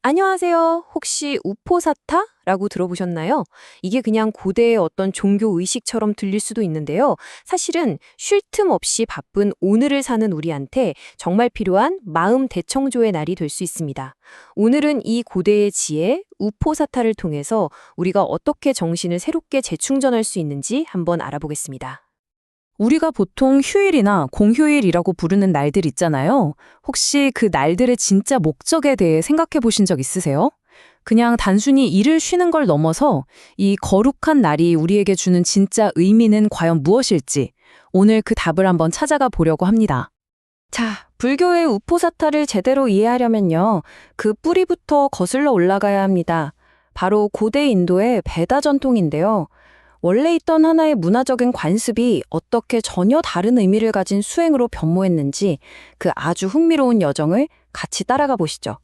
안녕하세요. 혹시 우포사타라고 들어보셨나요? 이게 그냥 고대의 어떤 종교 의식처럼 들릴 수도 있는데요. 사실은 쉴 틈 없이 바쁜 오늘을 사는 우리한테 정말 필요한 마음 대청조의 날이 될 수 있습니다. 오늘은 이 고대의 지혜, 우포사타를 통해서 우리가 어떻게 정신을 새롭게 재충전할 수 있는지 한번 알아보겠습니다. 우리가 보통 휴일이나 공휴일이라고 부르는 날들 있잖아요. 혹시 그 날들의 진짜 목적에 대해 생각해 보신 적 있으세요? 그냥 단순히 일을 쉬는 걸 넘어서 이 거룩한 날이 우리에게 주는 진짜 의미는 과연 무엇일지 오늘 그 답을 한번 찾아가 보려고 합니다. 자, 불교의 우포사타를 제대로 이해하려면요. 그 뿌리부터 거슬러 올라가야 합니다. 바로 고대 인도의 베다 전통인데요. 원래 있던 하나의 문화적인 관습이 어떻게 전혀 다른 의미를 가진 수행으로 변모했는지 그 아주 흥미로운 여정을 같이 따라가 보시죠.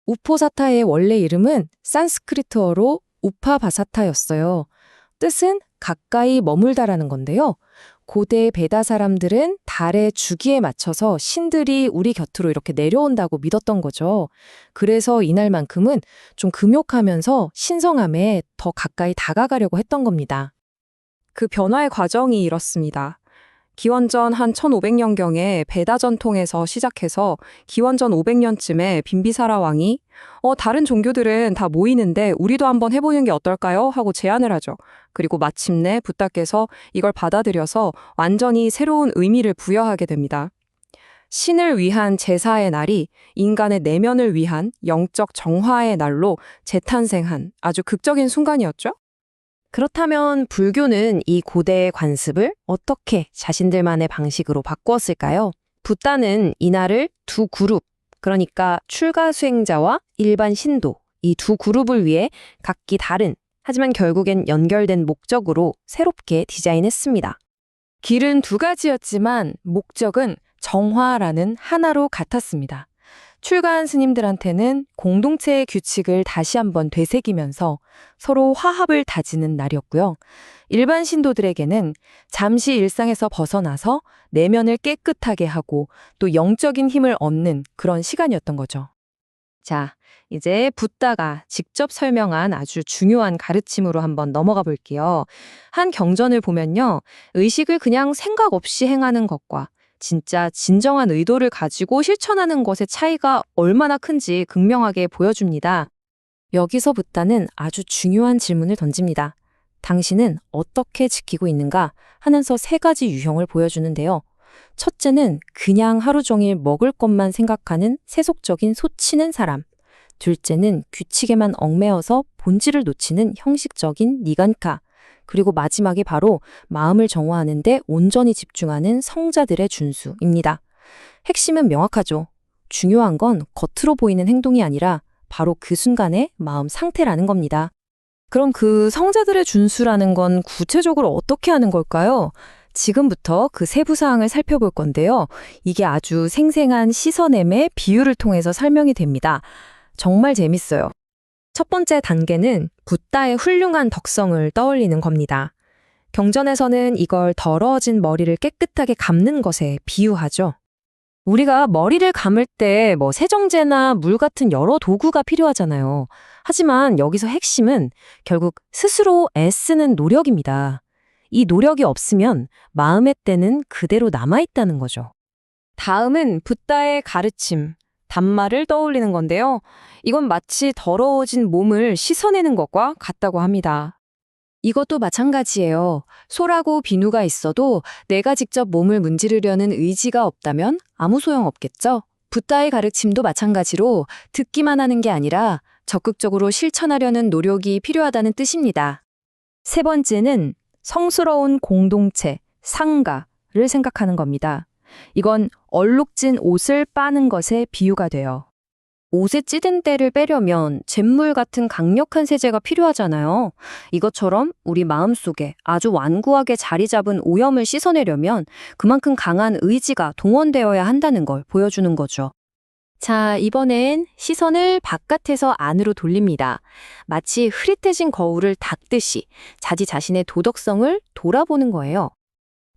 우포사타의 원래 이름은 산스크리트어로 우파바사타였어요. 뜻은 가까이 머물다라는 건데요. 고대 베다 사람들은 달의 주기에 맞춰서 신들이 우리 곁으로 이렇게 내려온다고 믿었던 거죠. 그래서 이날만큼은 좀 금욕하면서 신성함에 더 가까이 다가가려고 했던 겁니다. 그 변화의 과정이 이렇습니다. 기원전 한 1500년경에 베다 전통에서 시작해서 기원전 500년쯤에 빈비사라 왕이 다른 종교들은 다 모이는데 우리도 한번 해보는 게 어떨까요? 하고 제안을 하죠. 그리고 마침내 붓다께서 이걸 받아들여서 완전히 새로운 의미를 부여하게 됩니다. 신을 위한 제사의 날이 인간의 내면을 위한 영적 정화의 날로 재탄생한 아주 극적인 순간이었죠. 그렇다면 불교는 이 고대의 관습을 어떻게 자신들만의 방식으로 바꾸었을까요? 붓다는 이날을 두 그룹, 그러니까 출가 수행자와 일반 신도, 이 두 그룹을 위해 각기 다른, 하지만 결국엔 연결된 목적으로 새롭게 디자인했습니다. 길은 두 가지였지만 목적은 정화라는 하나로 같았습니다. 출가한 스님들한테는 공동체의 규칙을 다시 한번 되새기면서 서로 화합을 다지는 날이었고요. 일반 신도들에게는 잠시 일상에서 벗어나서 내면을 깨끗하게 하고 또 영적인 힘을 얻는 그런 시간이었던 거죠. 자, 이제 붓다가 직접 설명한 아주 중요한 가르침으로 한번 넘어가 볼게요. 한 경전을 보면요. 의식을 그냥 생각 없이 행하는 것과 진짜 진정한 의도를 가지고 실천하는 것의 차이가 얼마나 큰지 극명하게 보여줍니다. 여기서 붓다는 아주 중요한 질문을 던집니다. 당신은 어떻게 지키고 있는가 하면서 세 가지 유형을 보여주는데요. 첫째는 그냥 하루 종일 먹을 것만 생각하는 세속적인 소치는 사람. 둘째는 규칙에만 얽매여서 본질을 놓치는 형식적인 니간카. 그리고 마지막이 바로 마음을 정화하는 데 온전히 집중하는 성자들의 준수입니다. 핵심은 명확하죠. 중요한 건 겉으로 보이는 행동이 아니라 바로 그 순간의 마음 상태라는 겁니다. 그럼 그 성자들의 준수라는 건 구체적으로 어떻게 하는 걸까요? 지금부터 그 세부 사항을 살펴볼 건데요. 이게 아주 생생한 시선엠의 비유를 통해서 설명이 됩니다. 정말 재밌어요. 첫 번째 단계는 붓다의 훌륭한 덕성을 떠올리는 겁니다. 경전에서는 이걸 더러워진 머리를 깨끗하게 감는 것에 비유하죠. 우리가 머리를 감을 때 세정제나 물 같은 여러 도구가 필요하잖아요. 하지만 여기서 핵심은 결국 스스로 애쓰는 노력입니다. 이 노력이 없으면 마음의 때는 그대로 남아있다는 거죠. 다음은 붓다의 가르침. 단마를 떠올리는 건데요. 이건 마치 더러워진 몸을 씻어내는 것과 같다고 합니다. 이것도 마찬가지예요. 소라고 비누가 있어도 내가 직접 몸을 문지르려는 의지가 없다면 아무 소용 없겠죠? 붓다의 가르침도 마찬가지로 듣기만 하는 게 아니라 적극적으로 실천하려는 노력이 필요하다는 뜻입니다. 세 번째는 성스러운 공동체, 상가를 생각하는 겁니다. 이건 얼룩진 옷을 빠는 것에 비유가 돼요. 옷에 찌든 때를 빼려면 잿물 같은 강력한 세제가 필요하잖아요. 이것처럼 우리 마음속에 아주 완고하게 자리 잡은 오염을 씻어내려면 그만큼 강한 의지가 동원되어야 한다는 걸 보여주는 거죠. 자, 이번엔 시선을 바깥에서 안으로 돌립니다. 마치 흐릿해진 거울을 닦듯이 자기 자신의 도덕성을 돌아보는 거예요.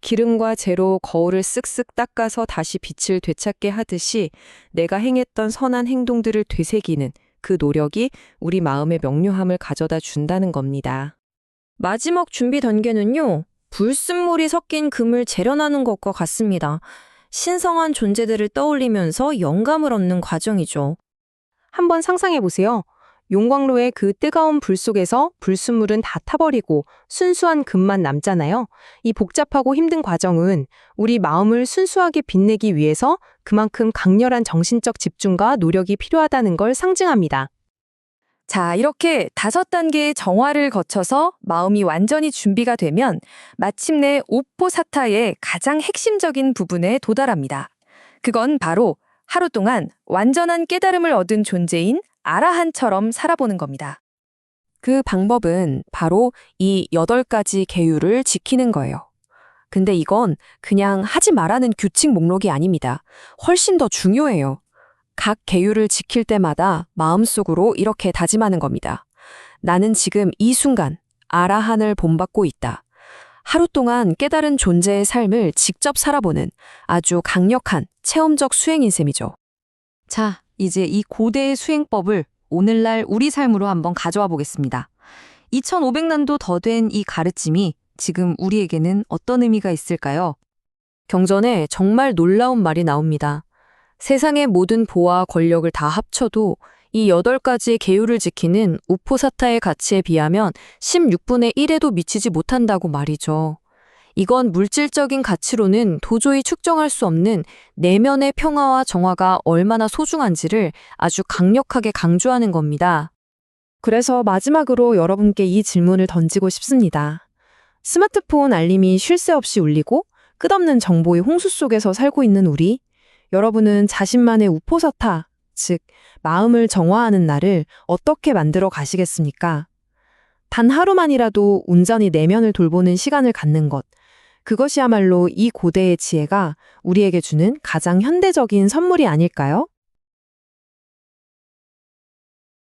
기름과 재로 거울을 쓱쓱 닦아서 다시 빛을 되찾게 하듯이 내가 행했던 선한 행동들을 되새기는 그 노력이 우리 마음의 명료함을 가져다 준다는 겁니다. 마지막 준비 단계는요, 불순물이 섞인 금을 재련하는 것과 같습니다. 신성한 존재들을 떠올리면서 영감을 얻는 과정이죠. 한번 상상해 보세요. 용광로의 그 뜨거운 불 속에서 불순물은 다 타버리고 순수한 금만 남잖아요. 이 복잡하고 힘든 과정은 우리 마음을 순수하게 빛내기 위해서 그만큼 강렬한 정신적 집중과 노력이 필요하다는 걸 상징합니다. 자, 이렇게 5단계의 정화를 거쳐서 마음이 완전히 준비가 되면 마침내 우포사타의 가장 핵심적인 부분에 도달합니다. 그건 바로 하루 동안 완전한 깨달음을 얻은 존재인 아라한처럼 살아보는 겁니다. 그 방법은 바로 이 8가지 계율을 지키는 거예요. 근데 이건 그냥 하지 말라는 규칙 목록이 아닙니다. 훨씬 더 중요해요. 각 계율을 지킬 때마다 마음속으로 이렇게 다짐하는 겁니다. 나는 지금 이 순간 아라한을 본받고 있다. 하루 동안 깨달은 존재의 삶을 직접 살아보는 아주 강력한 체험적 수행인 셈이죠. 자, 이제 이 고대의 수행법을 오늘날 우리 삶으로 한번 가져와 보겠습니다. 2500년도 더 된 이 가르침이 지금 우리에게는 어떤 의미가 있을까요? 경전에 정말 놀라운 말이 나옵니다. 세상의 모든 보와 권력을 다 합쳐도 이 8가지의 계율을 지키는 우포사타의 가치에 비하면 16분의 1에도 미치지 못한다고 말이죠. 이건 물질적인 가치로는 도저히 측정할 수 없는 내면의 평화와 정화가 얼마나 소중한지를 아주 강력하게 강조하는 겁니다. 그래서 마지막으로 여러분께 이 질문을 던지고 싶습니다. 스마트폰 알림이 쉴 새 없이 울리고 끝없는 정보의 홍수 속에서 살고 있는 우리, 여러분은 자신만의 우포사타, 즉 마음을 정화하는 날을 어떻게 만들어 가시겠습니까? 단 하루만이라도 온전히 내면을 돌보는 시간을 갖는 것, 그것이야말로 이 고대의 지혜가 우리에게 주는 가장 현대적인 선물이 아닐까요?